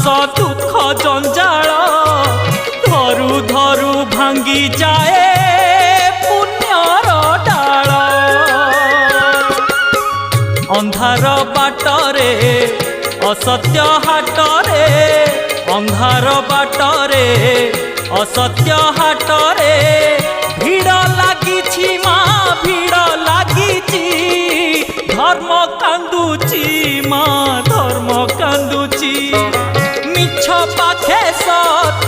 संसार दुख जंजाल धरु धरु भांगी जाए पुण्यर डाल अंधार बाटरे असत्य हाटरे अंधार बाटरे असत्य हाटरे भीड़ लागिछि माँ भीड़ लागिछि धर्म कांदुची माँ धर्म कांदुची मिछ पाखे सत